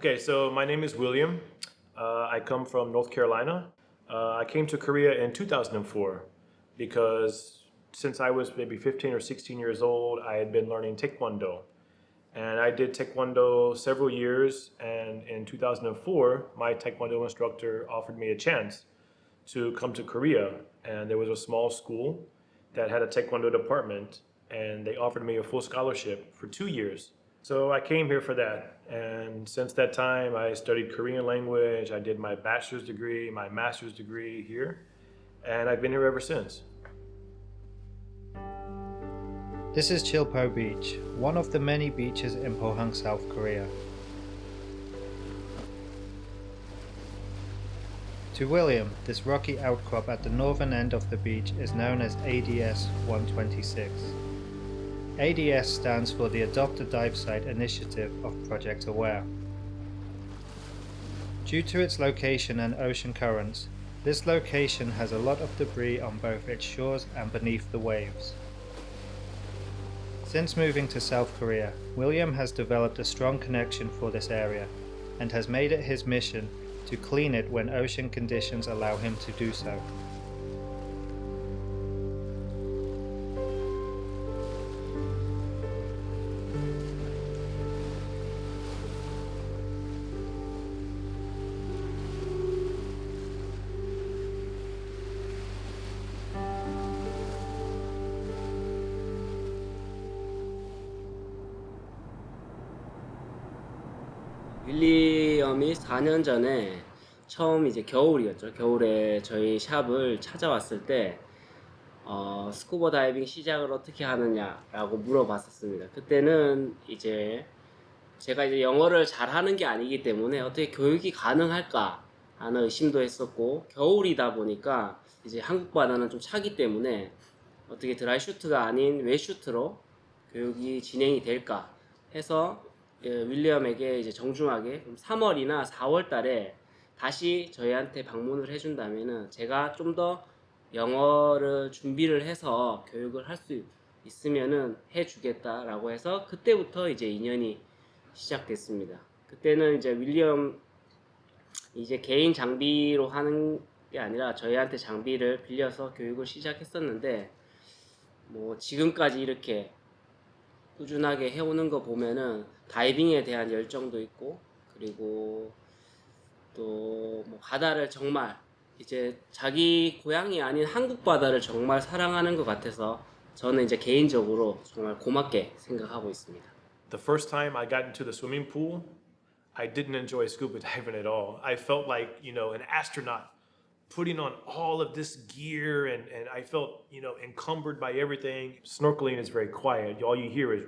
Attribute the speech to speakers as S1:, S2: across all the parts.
S1: Okay, so my name is William. I come from North Carolina. I came to Korea in 2004 because since I was maybe 15 or 16 years old, I had been learning Taekwondo. And I did Taekwondo several years, and in 2004, my Taekwondo instructor offered me a chance to come to Korea. And there was a small school that had a Taekwondo department, and they offered me a full scholarship for 2 years. So I came here for that, and since that time I studied Korean language. I did my bachelor's degree, my master's degree here, and I've been here ever since.
S2: This is Chilpo Beach, one of the many beaches in Pohang, South Korea. To William, this rocky outcrop at the northern end of the beach is known as ADS 126. ADS stands for the Adopt a Dive Site initiative of Project Aware. Due to its location and ocean currents, this location has a lot of debris on both its shores and beneath the waves. Since moving to South Korea, William has developed a strong connection for this area and has made it his mission to clean it when ocean conditions allow him to do so.
S3: 윌리엄이 4년 전에 처음 이제 겨울이었죠. 겨울에 저희 샵을 찾아왔을 때 스쿠버다이빙 시작을 어떻게 하느냐라고 물어봤었습니다. 그때는 이제 제가 이제 영어를 잘하는 게 아니기 때문에 어떻게 교육이 가능할까 하는 의심도 했었고, 겨울이다 보니까 이제 한국 바다는 좀 차기 때문에 어떻게 드라이 슈트가 아닌 웨 슈트로 교육이 진행이 될까 해서 윌리엄에게 이제 정중하게 3월이나 4월 달에 다시 저희한테 방문을 해준다면은 제가 좀 더 영어를 준비를 해서 교육을 할 수 있으면은 해주겠다라고 해서 그때부터 이제 인연이 시작됐습니다. 그때는 이제 윌리엄 이제 개인 장비로 하는 게 아니라 저희한테 장비를 빌려서 교육을 시작했었는데, 뭐 지금까지 이렇게 꾸준하게 해오는 거 보면은 다이빙에 대한 열정도 있고, 그리고 또 뭐 바다를 정말 이제 자기 고향이 아닌 한국 바다를 정말 사랑하는 것 같아서 저는 이제 개인적으로 정말 고맙게 생각하고 있습니다.
S1: The first time I got into the swimming pool, I didn't enjoy scuba diving at all. I felt like, an astronaut putting on all of this gear, and I felt, encumbered by everything. Snorkeling is very quiet. All you hear is,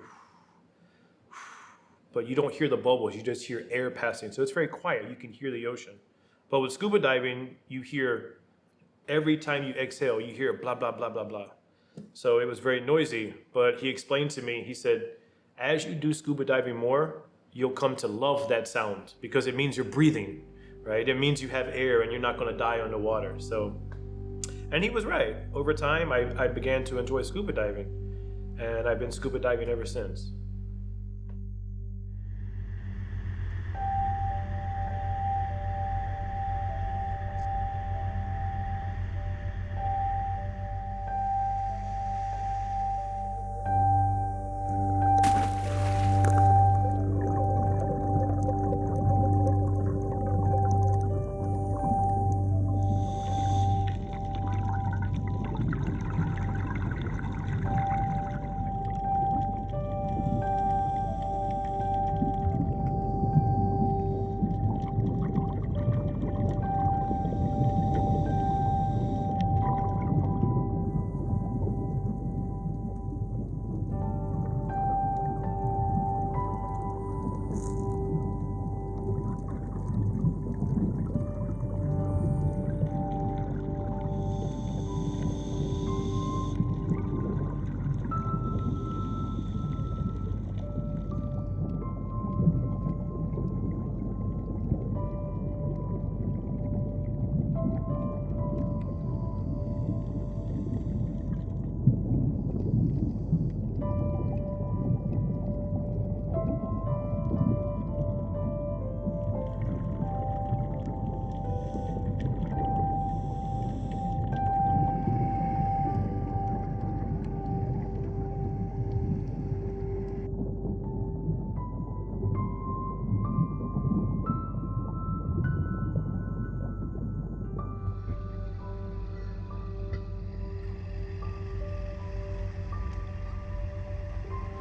S1: but you don't hear the bubbles. You just hear air passing. So it's very quiet. You can hear the ocean. But with scuba diving, you hear, every time you exhale, you hear blah, blah, blah, blah, blah. So it was very noisy, but he explained to me, he said, as you do scuba diving more, you'll come to love that sound because it means you're breathing, right? It means you have air and you're not going to die underwater. So, and he was right. Over time, I began to enjoy scuba diving, and I've been scuba diving ever since.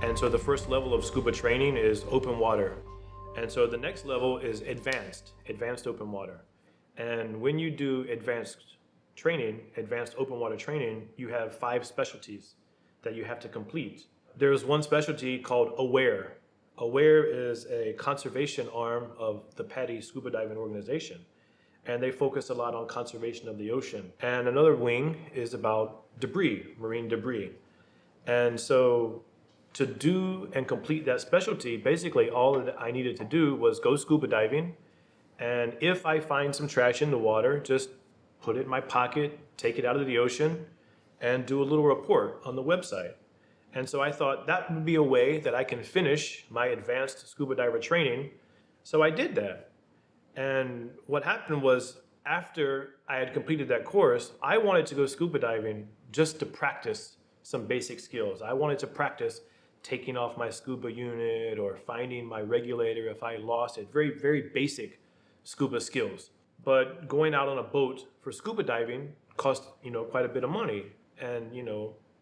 S1: And so the first level of scuba training is open water. And so the next level is advanced open water. And when you do advanced open water training, you have 5 specialties that you have to complete. There's one specialty called AWARE. AWARE is a conservation arm of the PADI scuba diving organization. And they focus a lot on conservation of the ocean. And another wing is about debris, marine debris. And so to do and complete that specialty, basically all that I needed to do was go scuba diving. And if I find some trash in the water, just put it in my pocket, take it out of the ocean, and do a little report on the website. And so I thought that would be a way that I can finish my advanced scuba diver training. So I did that. And what happened was, after I had completed that course, I wanted to go scuba diving just to practice some basic skills. I wanted to practice taking off my scuba unit or finding my regulator if I lost it. Very, very basic scuba skills. But going out on a boat for scuba diving cost, quite a bit of money. And,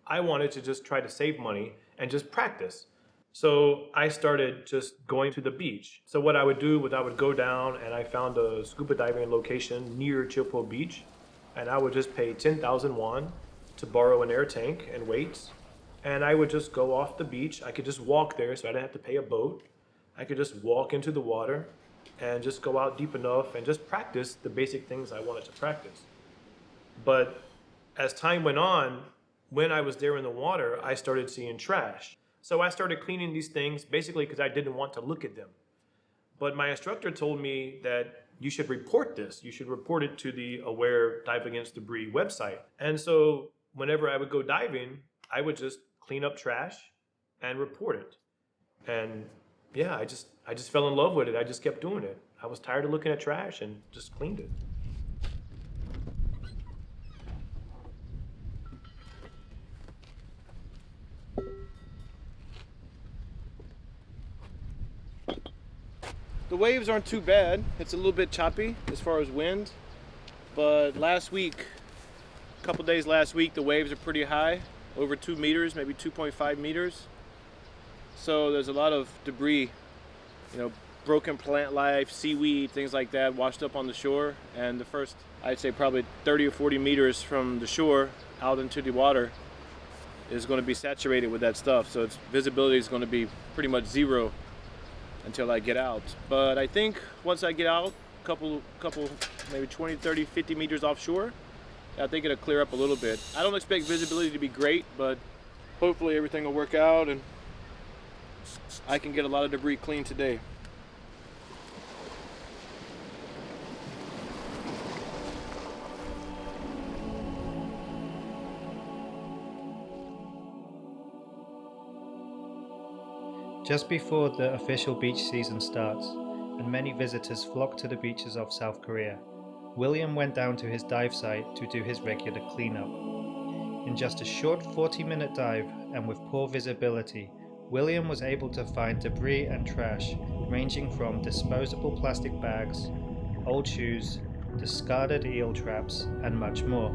S1: I wanted to just try to save money and just practice. So I started just going to the beach. So what I would do was I would go down and I found a scuba diving location near Chilpo Beach. And I would just pay 10,000 won to borrow an air tank and weights. And I would just go off the beach. I could just walk there, so I didn't have to pay a boat. I could just walk into the water and just go out deep enough and just practice the basic things I wanted to practice. But as time went on, when I was there in the water, I started seeing trash. So I started cleaning these things basically because I didn't want to look at them. But my instructor told me that you should report this. You should report it to the Aware Dive Against Debris website. And so whenever I would go diving, I would just clean up trash and report it. And yeah, I just fell in love with it. I just kept doing it. I was tired of looking at trash and just cleaned it.
S4: The waves aren't too bad. It's a little bit choppy as far as wind, but a couple days last week, the waves are pretty high, over 2 meters, maybe 2.5 meters. So there's a lot of debris, broken plant life, seaweed, things like that washed up on the shore. And the first, I'd say probably 30 or 40 meters from the shore out into the water is going to be saturated with that stuff. So its visibility is going to be pretty much zero until I get out. But I think once I get out, couple maybe 20, 30, 50 meters offshore, I think it'll clear up a little bit. I don't expect visibility to be great, but hopefully everything will work out and I can get a lot of debris cleaned today.
S2: Just before the official beach season starts, and many visitors flock to the beaches of South Korea, William went down to his dive site to do his regular cleanup. In just a short 40-minute dive, and with poor visibility, William was able to find debris and trash ranging from disposable plastic bags, old shoes, discarded eel traps, and much more.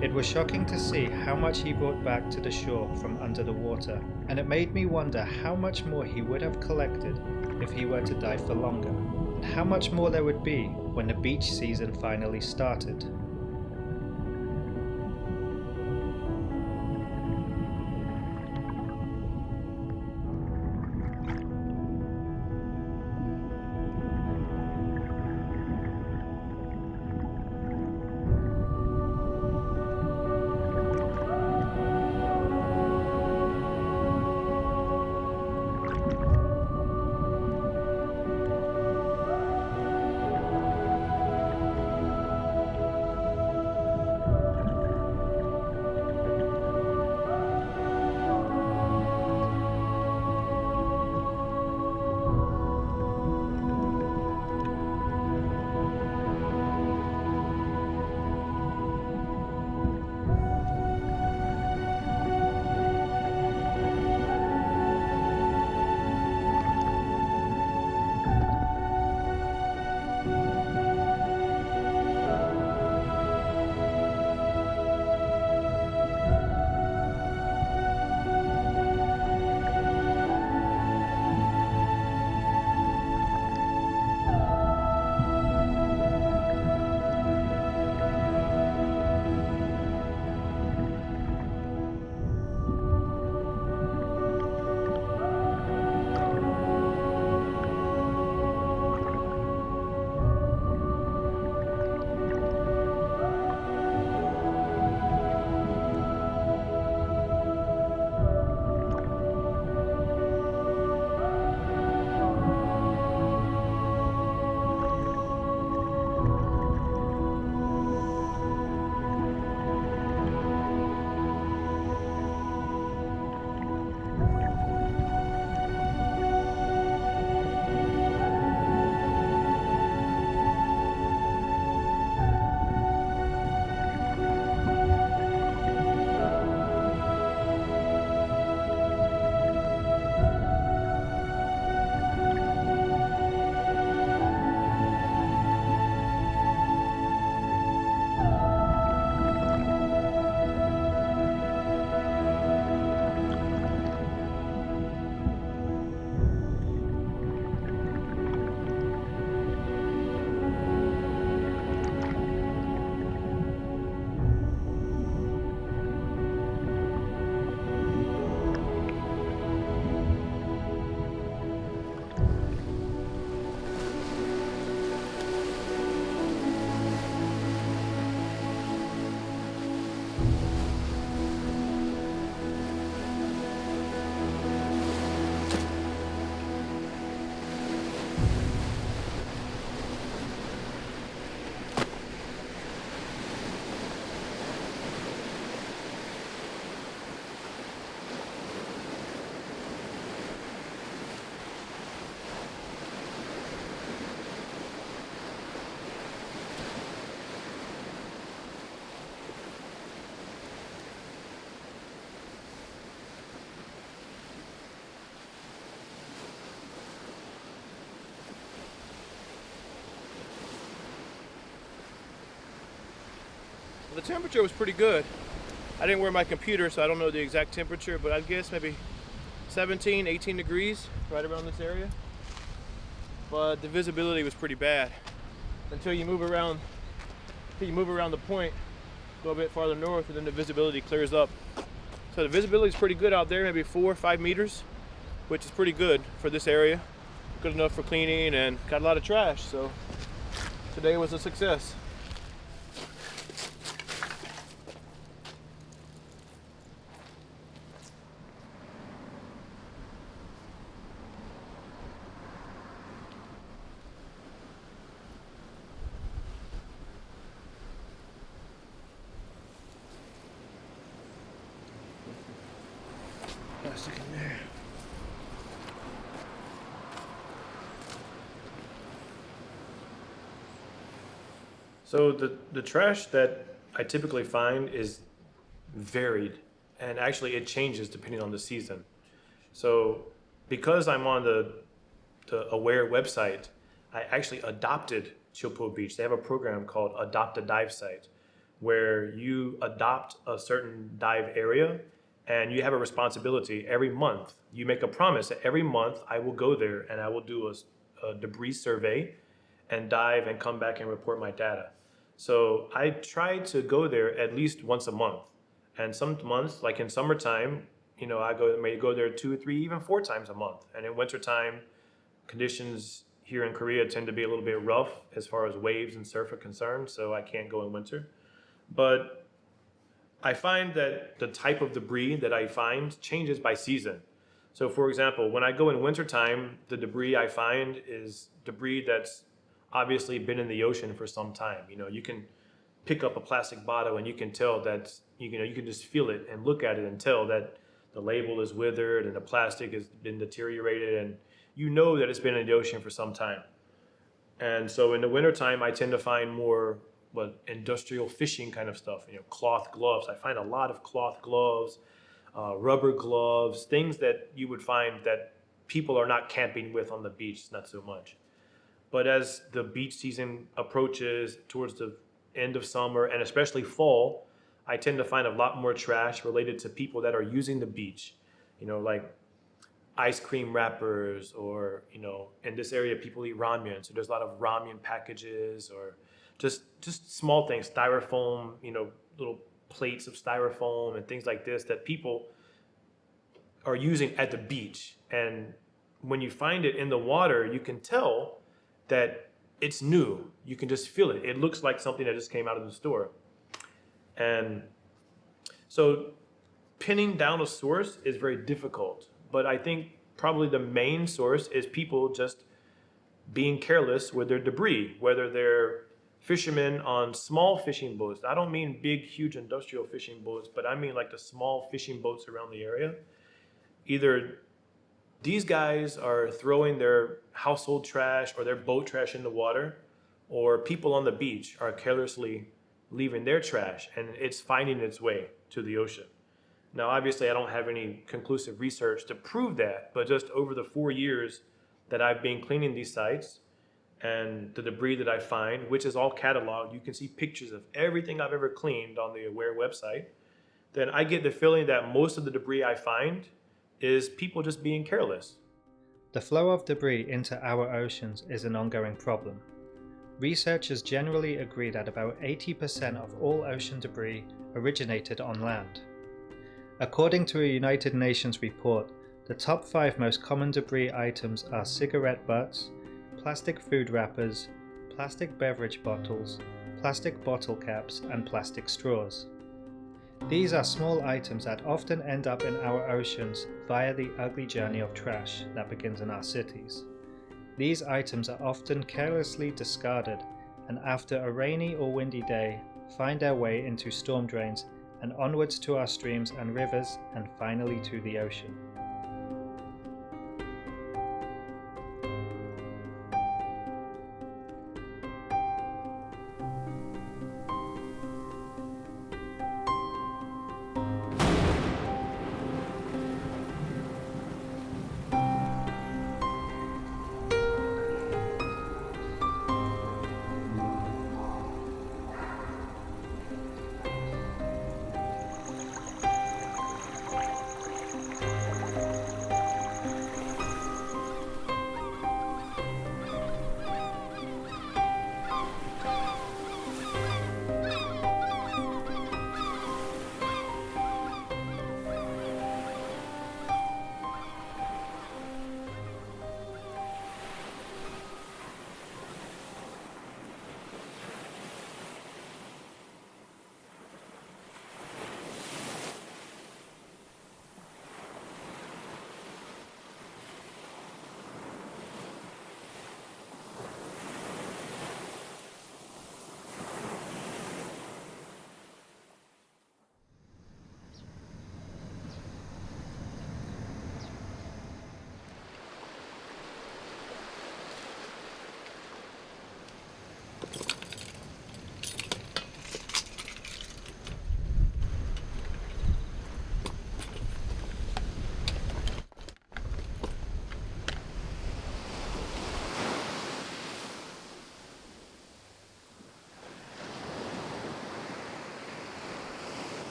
S2: It was shocking to see how much he brought back to the shore from under the water, and it made me wonder how much more he would have collected if he were to dive for longer, and how much more there would be when the beach season finally started.
S4: the temperature was pretty good. I didn't wear my computer, so I don't know the exact temperature, but I'd guess maybe 17, 18 degrees right around this area. But the visibility was pretty bad until you move around the point, go a bit farther north, and then the visibility clears up. So the visibility is pretty good out there, maybe 4 or 5 meters, which is pretty good for this area. Good enough for cleaning, and got a lot of trash, so today was a success. Plastic in there.
S1: So the trash that I typically find is varied, and actually it changes depending on the season. So because I'm on the Aware website, I actually adopted Chilpo Beach. They have a program called Adopt a Dive Site, where you adopt a certain dive area and you have a responsibility every month. You make a promise that every month I will go there and I will do a debris survey and dive and come back and report my data. So I try to go there at least once a month. And some months, like in summertime, I may go there 2, 3, even 4 times a month. And in wintertime, conditions here in Korea tend to be a little bit rough as far as waves and surf are concerned, so I can't go in winter. But I find that the type of debris that I find changes by season. So for example, when I go in wintertime, the debris I find is debris that's obviously been in the ocean for some time. You can pick up a plastic bottle and you can tell that, you can just feel it and look at it and tell that the label is withered and the plastic has been deteriorated, and you know that it's been in the ocean for some time. And so in the wintertime, I tend to find more industrial fishing kind of stuff, cloth gloves. I find a lot of cloth gloves, rubber gloves, things that you would find that people are not camping with on the beach, not so much. But as the beach season approaches towards the end of summer and especially fall, I tend to find a lot more trash related to people that are using the beach, like ice cream wrappers, or, in this area people eat ramen, so there's a lot of ramen packages, or just small things, styrofoam, little plates of styrofoam and things like this that people are using at the beach. And when you find it in the water, you can tell that it's new. You can just feel it. It looks like something that just came out of the store. And so pinning down a source is very difficult, but I think probably the main source is people just being careless with their debris, whether they're fishermen on small fishing boats. I don't mean big, huge industrial fishing boats, but I mean like the small fishing boats around the area. Either these guys are throwing their household trash or their boat trash in the water, or people on the beach are carelessly leaving their trash and it's finding its way to the ocean. Now, obviously, I don't have any conclusive research to prove that, but just over the 4 years that I've been cleaning these sites and the debris that I find, which is all cataloged, you can see pictures of everything I've ever cleaned on the Aware website, then I get the feeling that most of the debris I find is people just being careless.
S2: The flow of debris into our oceans is an ongoing problem. Researchers generally agree that about 80% of all ocean debris originated on land. According to a United Nations report, the top 5 most common debris items are cigarette butts, plastic food wrappers, plastic beverage bottles, plastic bottle caps, and plastic straws. These are small items that often end up in our oceans via the ugly journey of trash that begins in our cities. These items are often carelessly discarded, and after a rainy or windy day, find their way into storm drains and onwards to our streams and rivers, and finally to the ocean.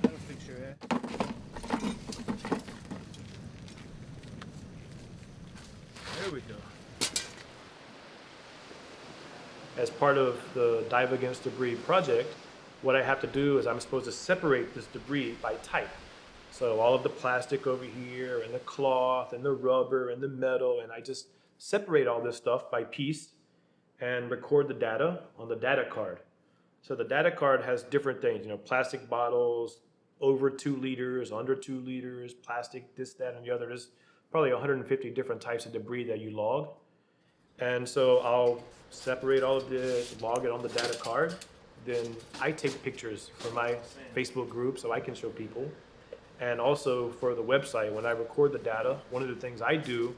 S2: That'll fix your hair.
S1: There we go. As part of the Dive Against Debris project, what I have to do is I'm supposed to separate this debris by type. So all of the plastic over here and the cloth and the rubber and the metal, and I just separate all this stuff by piece and record the data on the data card. So the data card has different things, plastic bottles, over 2 liters, under 2 liters, plastic, this, that, and the other. There's probably 150 different types of debris that you log. And so I'll separate all of this, log it on the data card. Then I take pictures for my Facebook group so I can show people. And also for the website, when I record the data, one of the things I do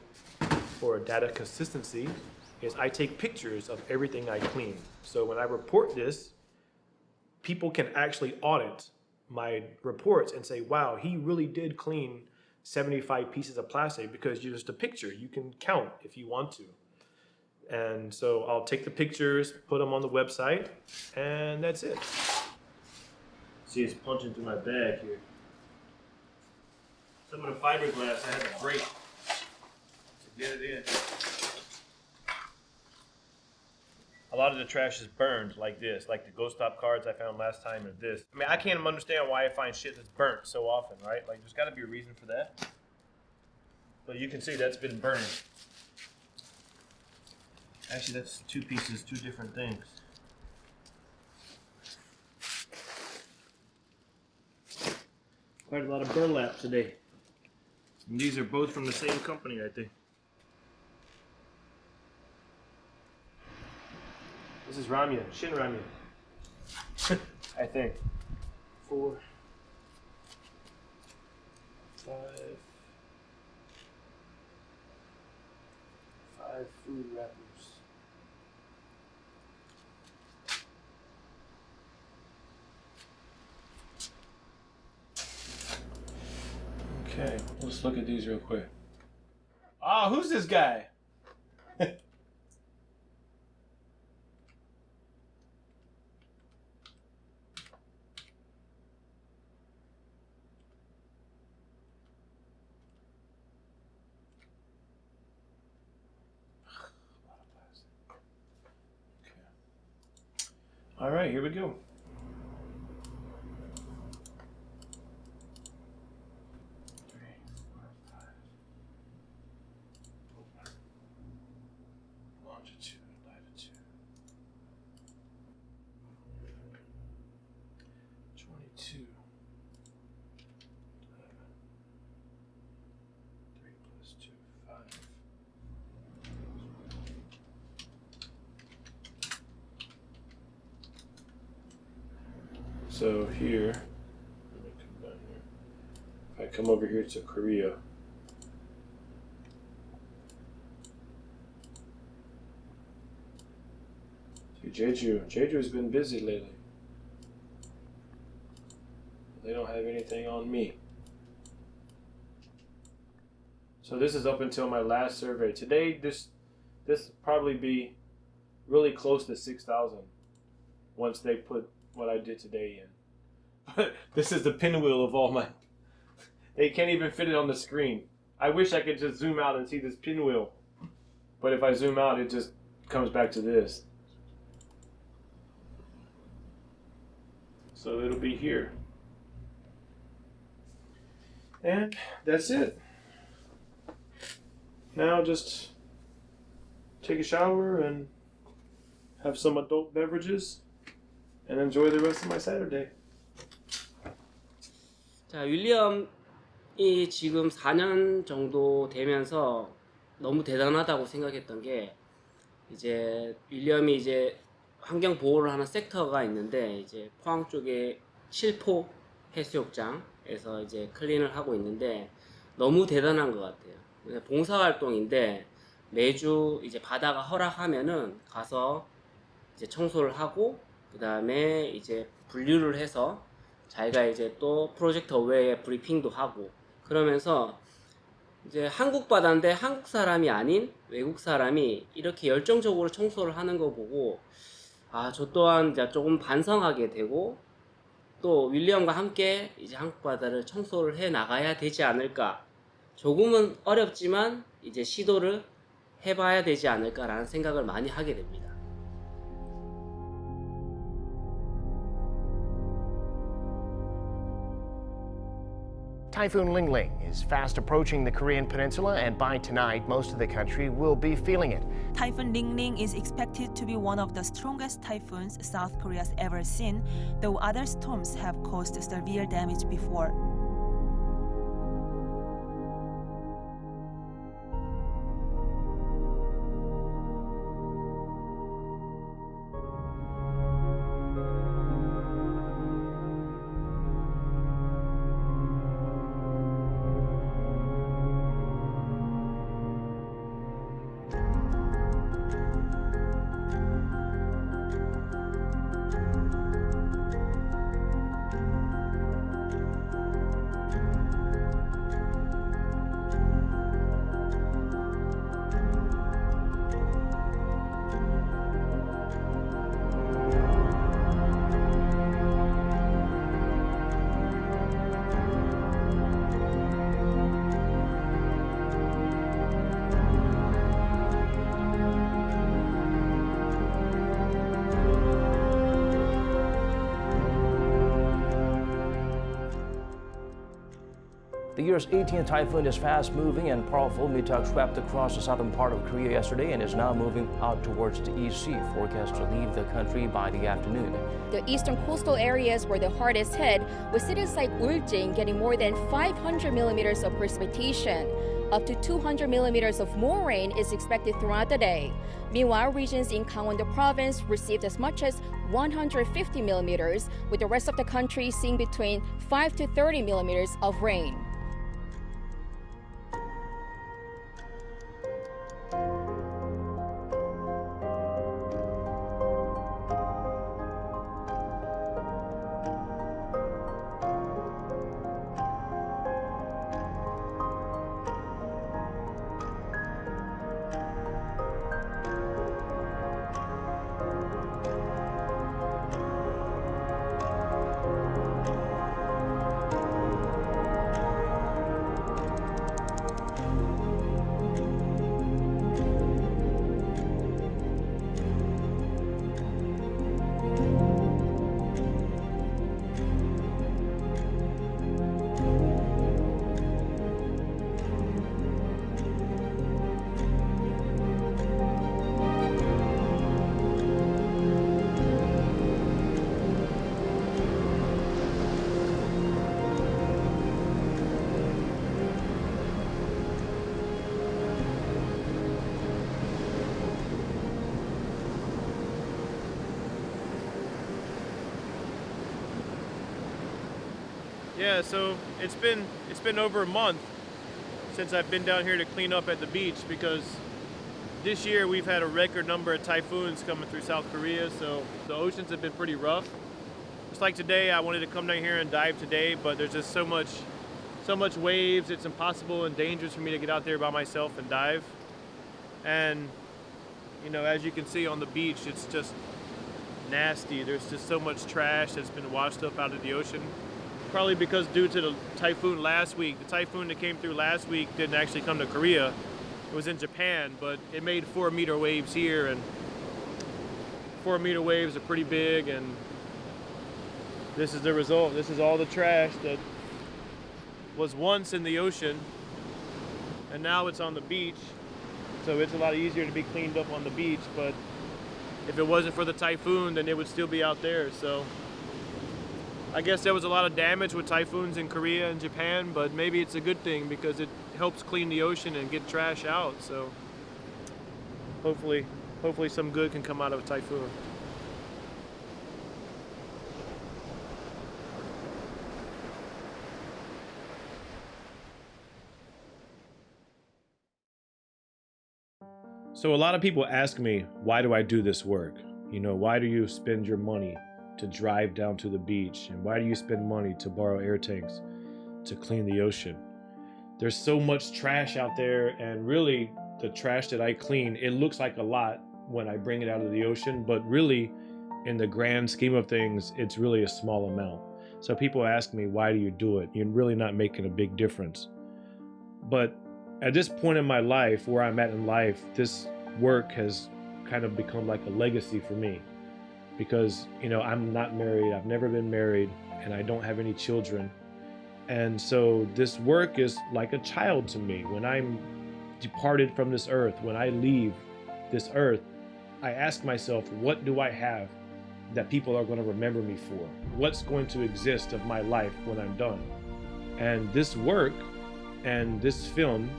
S1: for data consistency is I take pictures of everything I clean. So when I report this, people can actually audit my reports and say, wow, he really did clean 75 pieces of plastic, because you're just a picture. You can count if you want to. And so I'll take the pictures, put them on the website, and that's it. See, it's punching through my bag here. Some of the fiberglass I had to break to get it in. A lot of the trash is burned like this, like the Ghost Stop cards I found last time, or this. I mean, I can't even understand why I find shit that's burnt so often, right? Like, there's got to be a reason for that. But you can see that's been burned. Actually, that's 2 pieces, 2 different things. Quite a lot of burlap today. And these are both from the same company, I think. This is ramen, shin ramen. I think. 4, 5 food wrappers. Okay, let's look at these real quick. Ah, who's this guy? All right, here we go. Longitude, latitude. 22. 3 plus 2, 5. So here, let me come down here. If I come over here to Korea, see Jeju's been busy lately. They don't have anything on me. So this is up until my last survey. Today, this will probably be really close to 6,000 once they put what I did today in. But this is the pinwheel of all my... They can't even fit it on the screen. I wish I could just zoom out and see this pinwheel. But if I zoom out, it just comes back to this. So it'll be here. And that's it. Now just take a shower and have some adult beverages and enjoy the rest of my Saturday.
S3: 자, 윌리엄이 지금 4년 정도 되면서 너무 대단하다고 생각했던 게, 이제 윌리엄이 이제 환경 보호를 하는 섹터가 있는데, 이제 포항 쪽에 실포 해수욕장에서 이제 클린을 하고 있는데 너무 대단한 것 같아요. 봉사활동인데 매주 이제 바다가 허락하면은 가서 이제 청소를 하고, 그 다음에 이제 분류를 해서 자기가 이제 또 프로젝트 외에 브리핑도 하고, 그러면서 이제 한국 바다인데 한국 사람이 아닌 외국 사람이 이렇게 열정적으로 청소를 하는 거 보고, 저 또한 이제 조금 반성하게 되고 또 윌리엄과 함께 이제 한국 바다를 청소를 해 나가야 되지 않을까. 조금은 어렵지만 이제 시도를 해봐야 되지 않을까라는 생각을 많이 하게 됩니다.
S5: Typhoon Ling Ling is fast approaching the Korean peninsula, and by tonight, most of the country will be feeling it.
S6: Typhoon Ling Ling is expected to be one of the strongest typhoons South Korea's ever seen, though other storms have caused severe damage before.
S7: The year's 18th typhoon is fast-moving and powerful. Mitak swept across the southern part of Korea yesterday and is now moving out towards the East Sea, forecast to leave the country by the afternoon.
S8: The eastern coastal areas were the hardest hit, with cities like Uljin getting more than 500 millimeters of precipitation. Up to 200 millimeters of more rain is expected throughout the day. Meanwhile, regions in Gangwon province received as much as 150 millimeters, with the rest of the country seeing between 5 to 30 millimeters of rain.
S1: Yeah, so it's been over a month since I've been down here to clean up at the beach, because this year we've had a record number of typhoons coming through South Korea, so the oceans have been pretty rough. Just like today, I wanted to come down here and dive today, but there's just so much waves, it's impossible and dangerous for me to get out there by myself and dive. And you know, as you can see on the beach, it's just nasty. There's just so much trash that's been washed up out of the ocean. Probably because due to the typhoon last week, the typhoon that came through last week didn't actually come to Korea. It was in Japan, but it made 4-meter waves here, and 4-meter waves are pretty big, and this is the result. This is all the trash that was once in the ocean, and now it's on the beach. So it's a lot easier to be cleaned up on the beach, but if it wasn't for the typhoon, then it would still be out there. So I guess there was a lot of damage with typhoons in Korea and Japan, but maybe it's a good thing because it helps clean the ocean and get trash out. So hopefully some good can come out of a typhoon. So a lot of people ask me, why do I do this work? You know, why do you spend your money to drive down to the beach? And why do you spend money to borrow air tanks to clean the ocean? There's so much trash out there, and really the trash that I clean, it looks like a lot when I bring it out of the ocean, but really in the grand scheme of things, it's really a small amount. So people ask me, why do you do it? You're really not making a big difference. But at this point in my life, where I'm at in life, this work has kind of become like a legacy for me. Because, I'm not married, I've never been married, and I don't have any children. And so this work is like a child to me. When I'm departed from this earth, when I leave this earth, I ask myself, what do I have that people are going to remember me for? What's going to exist of my life when I'm done? And this work and this film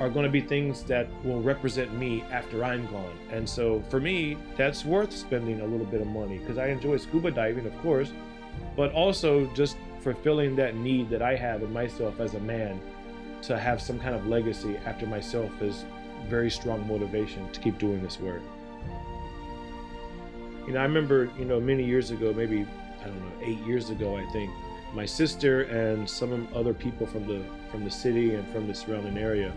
S1: are going to be things that will represent me after I'm gone. And so for me, that's worth spending a little bit of money, because I enjoy scuba diving, of course, but also just fulfilling that need that I have in myself as a man to have some kind of legacy after myself is very strong motivation to keep doing this work. I remember, many years ago, maybe, 8 years ago, I think, my sister and some other people from the city and from the surrounding area,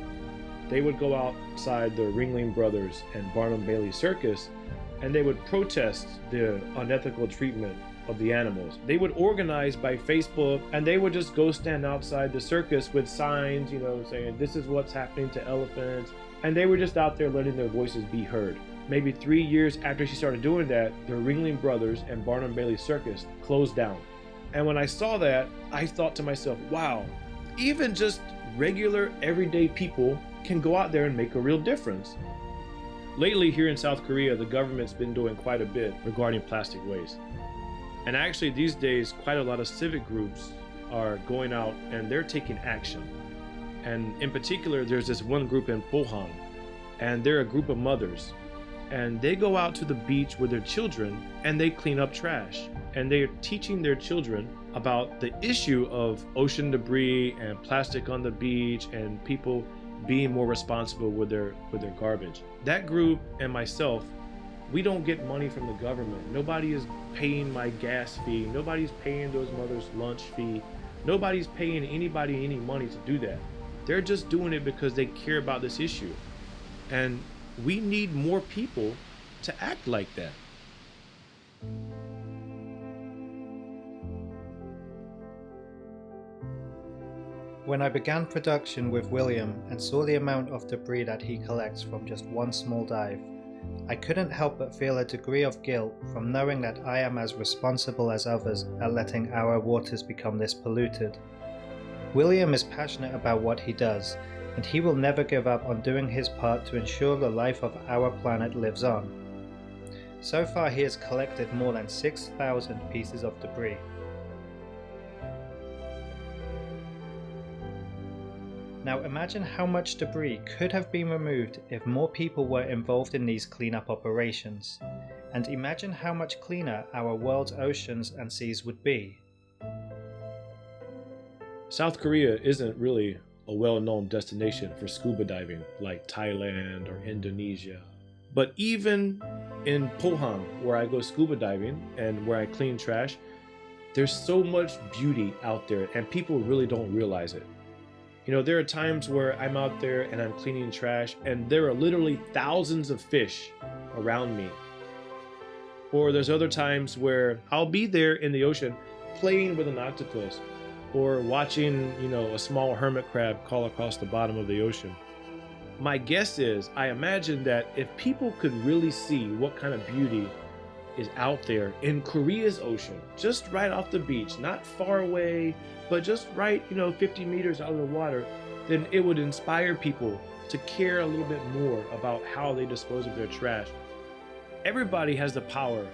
S1: they would go outside the Ringling Brothers and Barnum Bailey Circus, and they would protest the unethical treatment of the animals. They would organize by Facebook, and they would just go stand outside the circus with signs, saying, this is what's happening to elephants. And they were just out there letting their voices be heard. Maybe 3 years after she started doing that, the Ringling Brothers and Barnum Bailey Circus closed down. And when I saw that, I thought to myself, wow, even just regular everyday people can go out there and make a real difference. Lately here in South Korea, the government's been doing quite a bit regarding plastic waste. And actually these days, quite a lot of civic groups are going out and they're taking action. And in particular, there's this one group in Pohang, and they're a group of mothers. And they go out to the beach with their children and they clean up trash. And they're teaching their children about the issue of ocean debris and plastic on the beach and people being more responsible with their garbage. That group and myself, we don't get money from the government. Nobody is paying my gas fee. Nobody's paying those mothers' lunch fee. Nobody's paying anybody any money to do that. They're just doing it because they care about this issue. And we need more people to act like that.
S2: When I began production with William and saw the amount of debris that he collects from just one small dive, I couldn't help but feel a degree of guilt from knowing that I am as responsible as others at letting our waters become this polluted. William is passionate about what he does, and he will never give up on doing his part to ensure the life of our planet lives on. So far he has collected more than 6,000 pieces of debris. Now imagine how much debris could have been removed if more people were involved in these cleanup operations, and imagine how much cleaner our world's oceans and seas would be.
S1: South Korea isn't really a well-known destination for scuba diving like Thailand or Indonesia. But even in Pohang, where I go scuba diving and where I clean trash, there's so much beauty out there and people really don't realize it. There are times where I'm out there and I'm cleaning trash and there are literally thousands of fish around me. Or there's other times where I'll be there in the ocean playing with an octopus or watching, a small hermit crab crawl across the bottom of the ocean. My guess is, I imagine that if people could really see what kind of beauty is out there in Korea's ocean, just right off the beach, not far away, but just right, 50 meters out of the water, then it would inspire people to care a little bit more about how they dispose of their trash. Everybody has the power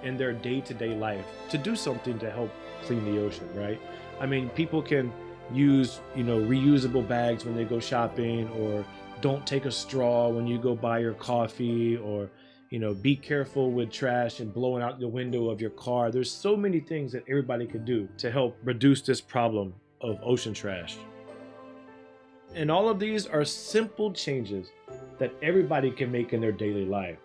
S1: in their day-to-day life to do something to help clean the ocean, right? I mean, people can use, reusable bags when they go shopping, or don't take a straw when you go buy your coffee, or be careful with trash and blowing out the window of your car. There's so many things that everybody can do to help reduce this problem of ocean trash. And all of these are simple changes that everybody can make in their daily life.